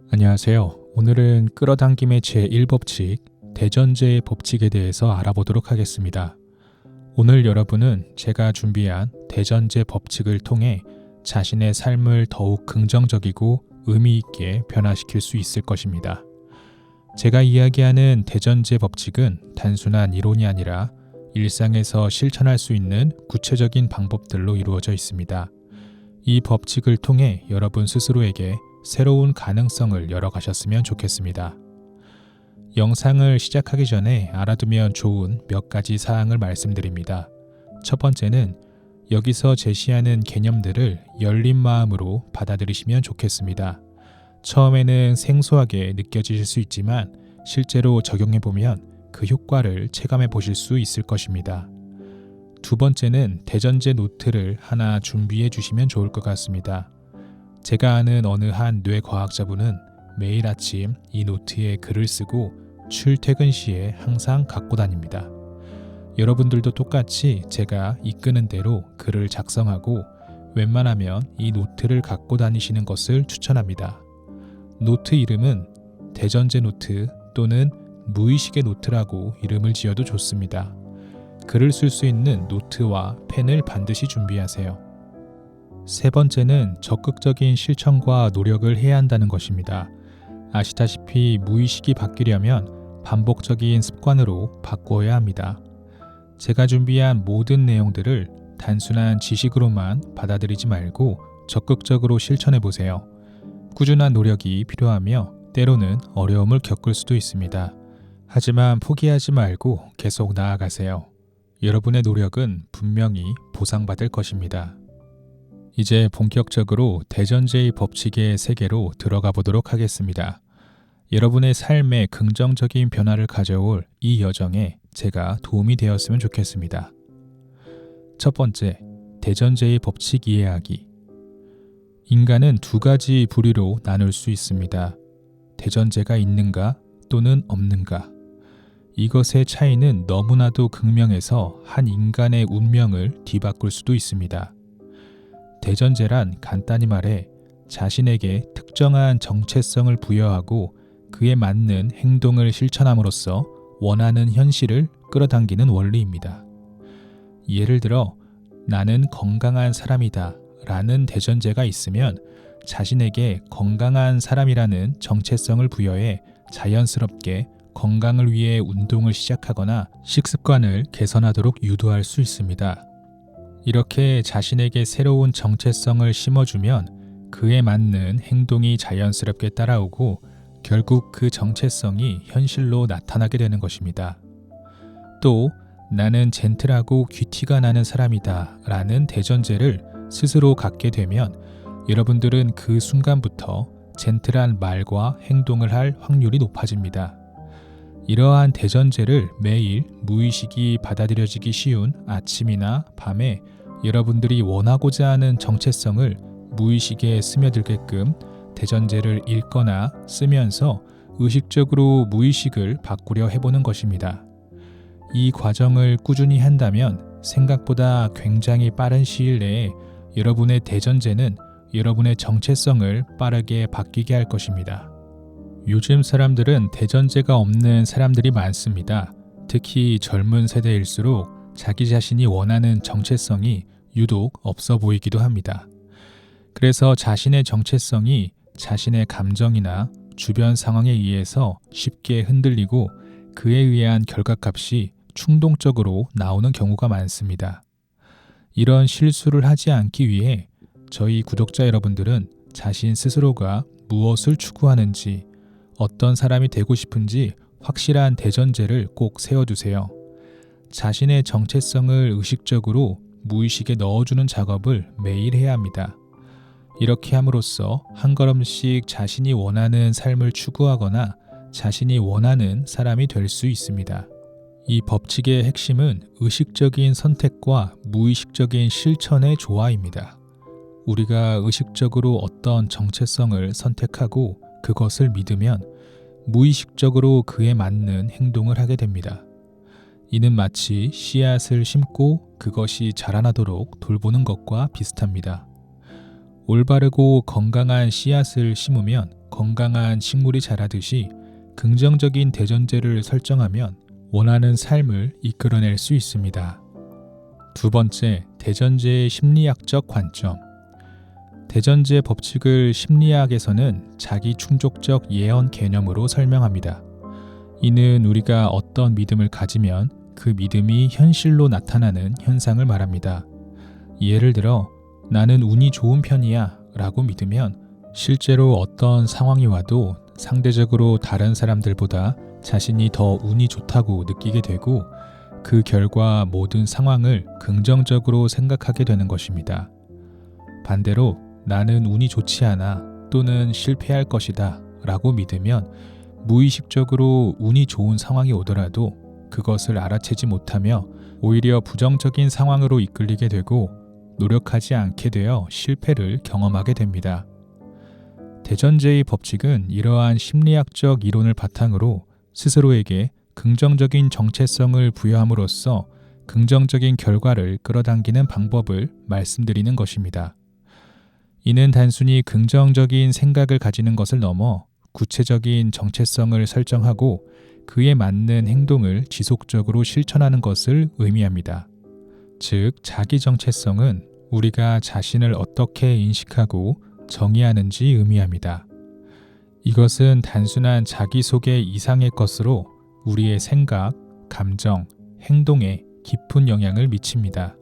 안녕하세요. 오늘은 끌어당김의 제1법칙, 대전제의 법칙에 대해서 알아보도록 하겠습니다. 오늘 여러분은 제가 준비한 대전제 법칙을 통해 자신의 삶을 더욱 긍정적이고 의미 있게 변화시킬 수 있을 것입니다. 제가 이야기하는 대전제 법칙은 단순한 이론이 아니라 일상에서 실천할 수 있는 구체적인 방법들로 이루어져 있습니다. 이 법칙을 통해 여러분 스스로에게 새로운 가능성을 열어가셨으면 좋겠습니다. 영상을 시작하기 전에 알아두면 좋은 몇 가지 사항을 말씀드립니다. 첫 번째는 여기서 제시하는 개념들을 열린 마음으로 받아들이시면 좋겠습니다. 처음에는 생소하게 느껴지실 수 있지만 실제로 적용해보면 그 효과를 체감해 보실 수 있을 것입니다. 두 번째는 대전제 노트를 하나 준비해 주시면 좋을 것 같습니다. 제가 아는 어느 한 뇌과학자분은 매일 아침 이 노트에 글을 쓰고 출퇴근 시에 항상 갖고 다닙니다. 여러분들도 똑같이 제가 이끄는 대로 글을 작성하고 웬만하면 이 노트를 갖고 다니시는 것을 추천합니다. 노트 이름은 대전제 노트 또는 무의식의 노트라고 이름을 지어도 좋습니다. 글을 쓸 수 있는 노트와 펜을 반드시 준비하세요. 세 번째는 적극적인 실천과 노력을 해야 한다는 것입니다. 아시다시피 무의식이 바뀌려면 반복적인 습관으로 바꾸어야 합니다. 제가 준비한 모든 내용들을 단순한 지식으로만 받아들이지 말고 적극적으로 실천해 보세요. 꾸준한 노력이 필요하며 때로는 어려움을 겪을 수도 있습니다. 하지만 포기하지 말고 계속 나아가세요. 여러분의 노력은 분명히 보상받을 것입니다. 이제 본격적으로 대전제의 법칙의 세계로 들어가 보도록 하겠습니다. 여러분의 삶에 긍정적인 변화를 가져올 이 여정에 제가 도움이 되었으면 좋겠습니다. 첫 번째, 대전제의 법칙 이해하기. 인간은 두 가지 부류로 나눌 수 있습니다. 대전제가 있는가 또는 없는가. 이것의 차이는 너무나도 극명해서 한 인간의 운명을 뒤바꿀 수도 있습니다. 대전제란 간단히 말해 자신에게 특정한 정체성을 부여하고 그에 맞는 행동을 실천함으로써 원하는 현실을 끌어당기는 원리입니다. 예를 들어 나는 건강한 사람이다 라는 대전제가 있으면 자신에게 건강한 사람이라는 정체성을 부여해 자연스럽게 건강을 위해 운동을 시작하거나 식습관을 개선하도록 유도할 수 있습니다. 이렇게 자신에게 새로운 정체성을 심어주면 그에 맞는 행동이 자연스럽게 따라오고 결국 그 정체성이 현실로 나타나게 되는 것입니다. 또 나는 젠틀하고 귀티가 나는 사람이다 라는 대전제를 스스로 갖게 되면 여러분들은 그 순간부터 젠틀한 말과 행동을 할 확률이 높아집니다. 이러한 대전제를 매일 무의식이 받아들여지기 쉬운 아침이나 밤에 여러분들이 원하고자 하는 정체성을 무의식에 스며들게끔 대전제를 읽거나 쓰면서 의식적으로 무의식을 바꾸려 해보는 것입니다. 이 과정을 꾸준히 한다면 생각보다 굉장히 빠른 시일 내에 여러분의 대전제는 여러분의 정체성을 빠르게 바뀌게 할 것입니다. 요즘 사람들은 대전제가 없는 사람들이 많습니다. 특히 젊은 세대일수록 자기 자신이 원하는 정체성이 유독 없어 보이기도 합니다. 그래서 자신의 정체성이 자신의 감정이나 주변 상황에 의해서 쉽게 흔들리고 그에 의한 결과값이 충동적으로 나오는 경우가 많습니다. 이런 실수를 하지 않기 위해 저희 구독자 여러분들은 자신 스스로가 무엇을 추구하는지 어떤 사람이 되고 싶은지 확실한 대전제를 꼭 세워두세요. 자신의 정체성을 의식적으로 무의식에 넣어주는 작업을 매일 해야 합니다. 이렇게 함으로써 한 걸음씩 자신이 원하는 삶을 추구하거나 자신이 원하는 사람이 될 수 있습니다. 이 법칙의 핵심은 의식적인 선택과 무의식적인 실천의 조화입니다. 우리가 의식적으로 어떤 정체성을 선택하고 그것을 믿으면 무의식적으로 그에 맞는 행동을 하게 됩니다. 이는 마치 씨앗을 심고 그것이 자라나도록 돌보는 것과 비슷합니다. 올바르고 건강한 씨앗을 심으면 건강한 식물이 자라듯이 긍정적인 대전제를 설정하면 원하는 삶을 이끌어낼 수 있습니다. 두 번째, 대전제의 심리학적 관점. 대전제 법칙을 심리학에서는 자기 충족적 예언 개념으로 설명합니다. 이는 우리가 어떤 믿음을 가지면 그 믿음이 현실로 나타나는 현상을 말합니다. 예를 들어 나는 운이 좋은 편이야 라고 믿으면 실제로 어떤 상황이 와도 상대적으로 다른 사람들보다 자신이 더 운이 좋다고 느끼게 되고 그 결과 모든 상황을 긍정적으로 생각하게 되는 것입니다. 반대로 나는 운이 좋지 않아 또는 실패할 것이다 라고 믿으면 무의식적으로 운이 좋은 상황이 오더라도 그것을 알아채지 못하며 오히려 부정적인 상황으로 이끌리게 되고 노력하지 않게 되어 실패를 경험하게 됩니다. 대전제의 법칙은 이러한 심리학적 이론을 바탕으로 스스로에게 긍정적인 정체성을 부여함으로써 긍정적인 결과를 끌어당기는 방법을 말씀드리는 것입니다. 이는 단순히 긍정적인 생각을 가지는 것을 넘어 구체적인 정체성을 설정하고 그에 맞는 행동을 지속적으로 실천하는 것을 의미합니다. 즉, 자기 정체성은 우리가 자신을 어떻게 인식하고 정의하는지 의미합니다. 이것은 단순한 자기소개 이상의 것으로 우리의 생각, 감정, 행동에 깊은 영향을 미칩니다.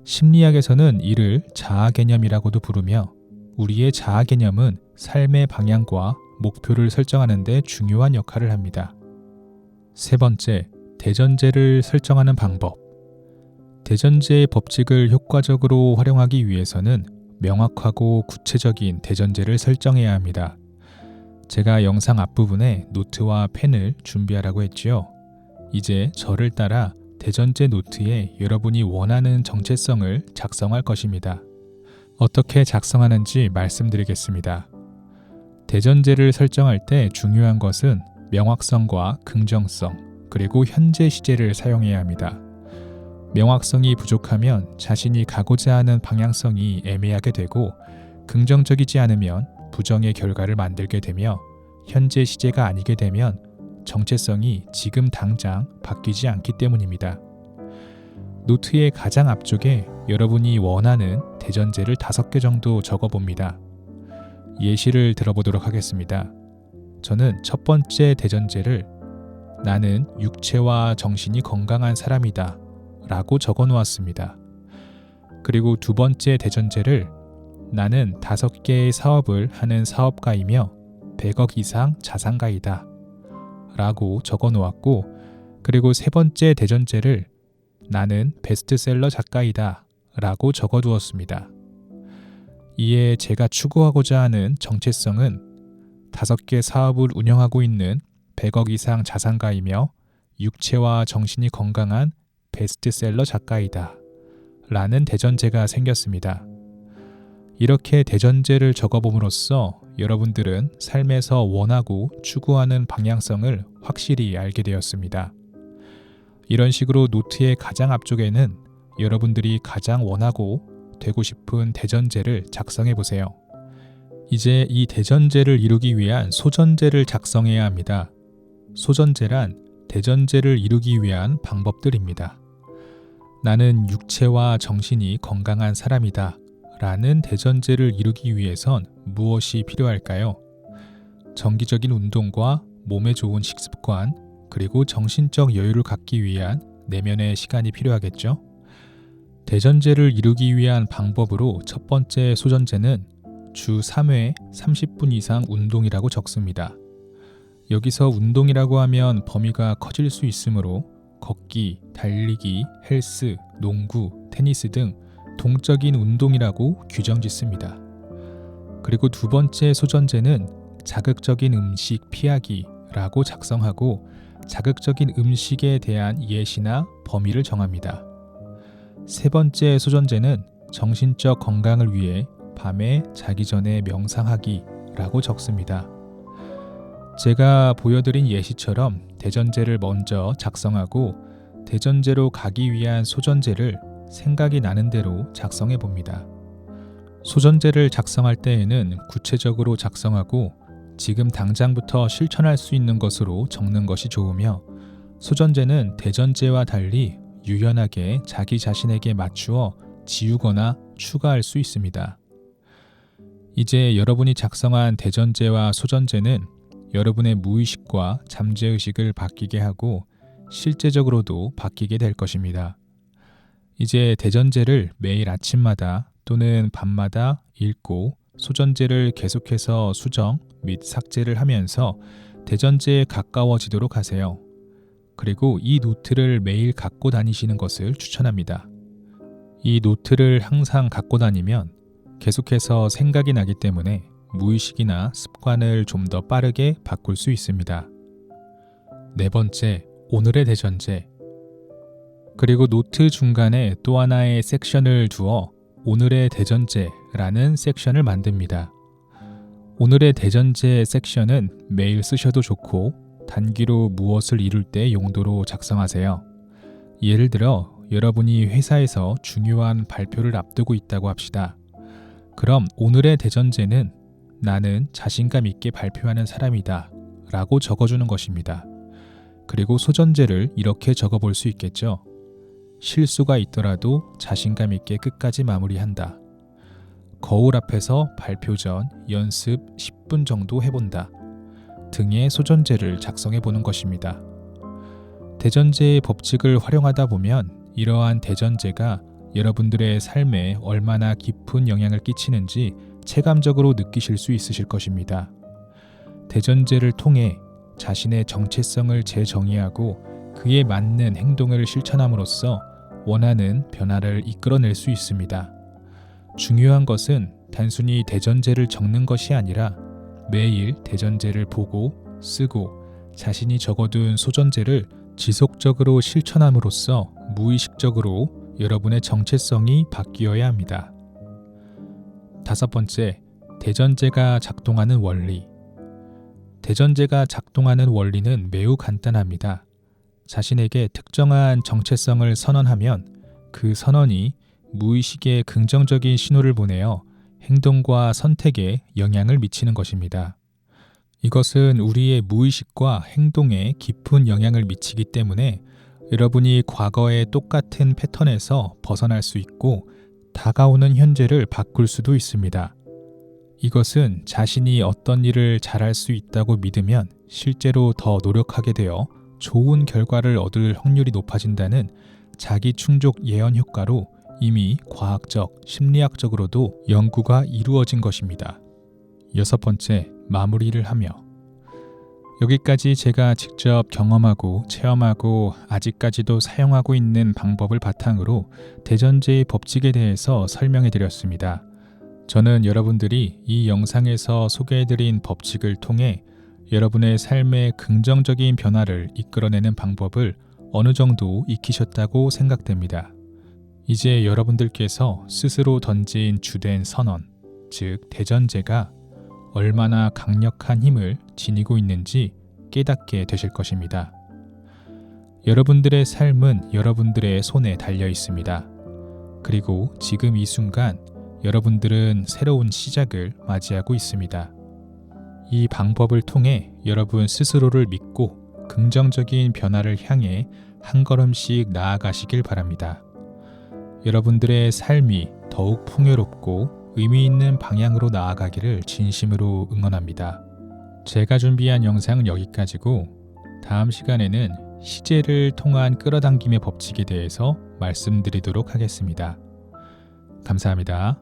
심리학에서는 이를 자아 개념이라고도 부르며 우리의 자아 개념은 삶의 방향과 목표를 설정하는 데 중요한 역할을 합니다. 세 번째, 대전제를 설정하는 방법. 대전제의 법칙을 효과적으로 활용하기 위해서는 명확하고 구체적인 대전제를 설정해야 합니다. 제가 영상 앞부분에 노트와 펜을 준비하라고 했지요. 이제 저를 따라 대전제 노트에 여러분이 원하는 정체성을 작성할 것입니다. 어떻게 작성하는지 말씀드리겠습니다. 대전제를 설정할 때 중요한 것은 명확성과 긍정성, 그리고 현재 시제를 사용해야 합니다. 명확성이 부족하면 자신이 가고자 하는 방향성이 애매하게 되고 긍정적이지 않으면 부정의 결과를 만들게 되며 현재 시제가 아니게 되면 정체성이 지금 당장 바뀌지 않기 때문입니다. 노트의 가장 앞쪽에 여러분이 원하는 대전제를 5개 정도 적어봅니다. 예시를 들어보도록 하겠습니다. 저는 첫 번째 대전제를 나는 육체와 정신이 건강한 사람이다 라고 적어 놓았습니다. 그리고 두 번째 대전제를 나는 5개의 사업을 하는 사업가이며 100억 이상 자산가이다 라고 적어 놓았고, 그리고 세 번째 대전제를 나는 베스트셀러 작가이다 라고 적어 두었습니다. 이에 제가 추구하고자 하는 정체성은 5개 사업을 운영하고 있는 100억 이상 자산가이며 육체와 정신이 건강한 베스트셀러 작가이다 라는 대전제가 생겼습니다. 이렇게 대전제를 적어봄으로써 여러분들은 삶에서 원하고 추구하는 방향성을 확실히 알게 되었습니다. 이런 식으로 노트의 가장 앞쪽에는 여러분들이 가장 원하고 되고 싶은 대전제를 작성해 보세요. 이제 이 대전제를 이루기 위한 소전제를 작성해야 합니다. 소전제란 대전제를 이루기 위한 방법들입니다. 나는 육체와 정신이 건강한 사람이다 라는 대전제를 이루기 위해선 무엇이 필요할까요? 정기적인 운동과 몸에 좋은 식습관, 그리고 정신적 여유를 갖기 위한 내면의 시간이 필요하겠죠? 대전제를 이루기 위한 방법으로 첫 번째 소전제는 주 3회 30분 이상 운동이라고 적습니다. 여기서 운동이라고 하면 범위가 커질 수 있으므로 걷기, 달리기, 헬스, 농구, 테니스 등 동적인 운동이라고 규정 짓습니다. 그리고 두 번째 소전제는 자극적인 음식 피하기라고 작성하고 자극적인 음식에 대한 예시나 범위를 정합니다. 세 번째 소전제는 정신적 건강을 위해 밤에 자기 전에 명상하기라고 적습니다. 제가 보여드린 예시처럼 대전제를 먼저 작성하고 대전제로 가기 위한 소전제를 생각이 나는 대로 작성해 봅니다. 소전제를 작성할 때에는 구체적으로 작성하고 지금 당장부터 실천할 수 있는 것으로 적는 것이 좋으며, 소전제는 대전제와 달리 유연하게 자기 자신에게 맞추어 지우거나 추가할 수 있습니다. 이제 여러분이 작성한 대전제와 소전제는 여러분의 무의식과 잠재의식을 바뀌게 하고 실제적으로도 바뀌게 될 것입니다. 이제 대전제를 매일 아침마다 또는 밤마다 읽고 소전제를 계속해서 수정 및 삭제를 하면서 대전제에 가까워지도록 하세요. 그리고 이 노트를 매일 갖고 다니시는 것을 추천합니다. 이 노트를 항상 갖고 다니면 계속해서 생각이 나기 때문에 무의식이나 습관을 좀 더 빠르게 바꿀 수 있습니다. 네 번째, 오늘의 대전제. 그리고 노트 중간에 또 하나의 섹션을 두어 오늘의 대전제라는 섹션을 만듭니다. 오늘의 대전제 섹션은 매일 쓰셔도 좋고 단기로 무엇을 이룰 때 용도로 작성하세요. 예를 들어 여러분이 회사에서 중요한 발표를 앞두고 있다고 합시다. 그럼 오늘의 대전제는 나는 자신감 있게 발표하는 사람이다 라고 적어주는 것입니다. 그리고 소전제를 이렇게 적어볼 수 있겠죠. 실수가 있더라도 자신감 있게 끝까지 마무리한다. 거울 앞에서 발표 전 연습 10분 정도 해본다. 등의 소전제를 작성해 보는 것입니다. 대전제의 법칙을 활용하다 보면 이러한 대전제가 여러분들의 삶에 얼마나 깊은 영향을 끼치는지 체감적으로 느끼실 수 있으실 것입니다. 대전제를 통해 자신의 정체성을 재정의하고 그에 맞는 행동을 실천함으로써 원하는 변화를 이끌어낼 수 있습니다. 중요한 것은 단순히 대전제를 적는 것이 아니라 매일 대전제를 보고 쓰고 자신이 적어둔 소전제를 지속적으로 실천함으로써 무의식적으로 여러분의 정체성이 바뀌어야 합니다. 다섯 번째, 대전제가 작동하는 원리. 대전제가 작동하는 원리는 매우 간단합니다. 자신에게 특정한 정체성을 선언하면 그 선언이 무의식에 긍정적인 신호를 보내어 행동과 선택에 영향을 미치는 것입니다. 이것은 우리의 무의식과 행동에 깊은 영향을 미치기 때문에 여러분이 과거의 똑같은 패턴에서 벗어날 수 있고 다가오는 현재를 바꿀 수도 있습니다. 이것은 자신이 어떤 일을 잘할 수 있다고 믿으면 실제로 더 노력하게 되어 좋은 결과를 얻을 확률이 높아진다는 자기 충족 예언 효과로 이미 과학적, 심리학적으로도 연구가 이루어진 것입니다. 여섯 번째, 마무리를 하며. 여기까지 제가 직접 경험하고 체험하고 아직까지도 사용하고 있는 방법을 바탕으로 대전제의 법칙에 대해서 설명해 드렸습니다. 저는 여러분들이 이 영상에서 소개해드린 법칙을 통해 여러분의 삶에 긍정적인 변화를 이끌어내는 방법을 어느 정도 익히셨다고 생각됩니다. 이제 여러분들께서 스스로 던진 주된 선언, 즉 대전제가 얼마나 강력한 힘을 지니고 있는지 깨닫게 되실 것입니다. 여러분들의 삶은 여러분들의 손에 달려 있습니다. 그리고 지금 이 순간 여러분들은 새로운 시작을 맞이하고 있습니다. 이 방법을 통해 여러분 스스로를 믿고 긍정적인 변화를 향해 한 걸음씩 나아가시길 바랍니다. 여러분들의 삶이 더욱 풍요롭고 의미 있는 방향으로 나아가기를 진심으로 응원합니다. 제가 준비한 영상은 여기까지고 다음 시간에는 시제를 통한 끌어당김의 법칙에 대해서 말씀드리도록 하겠습니다. 감사합니다.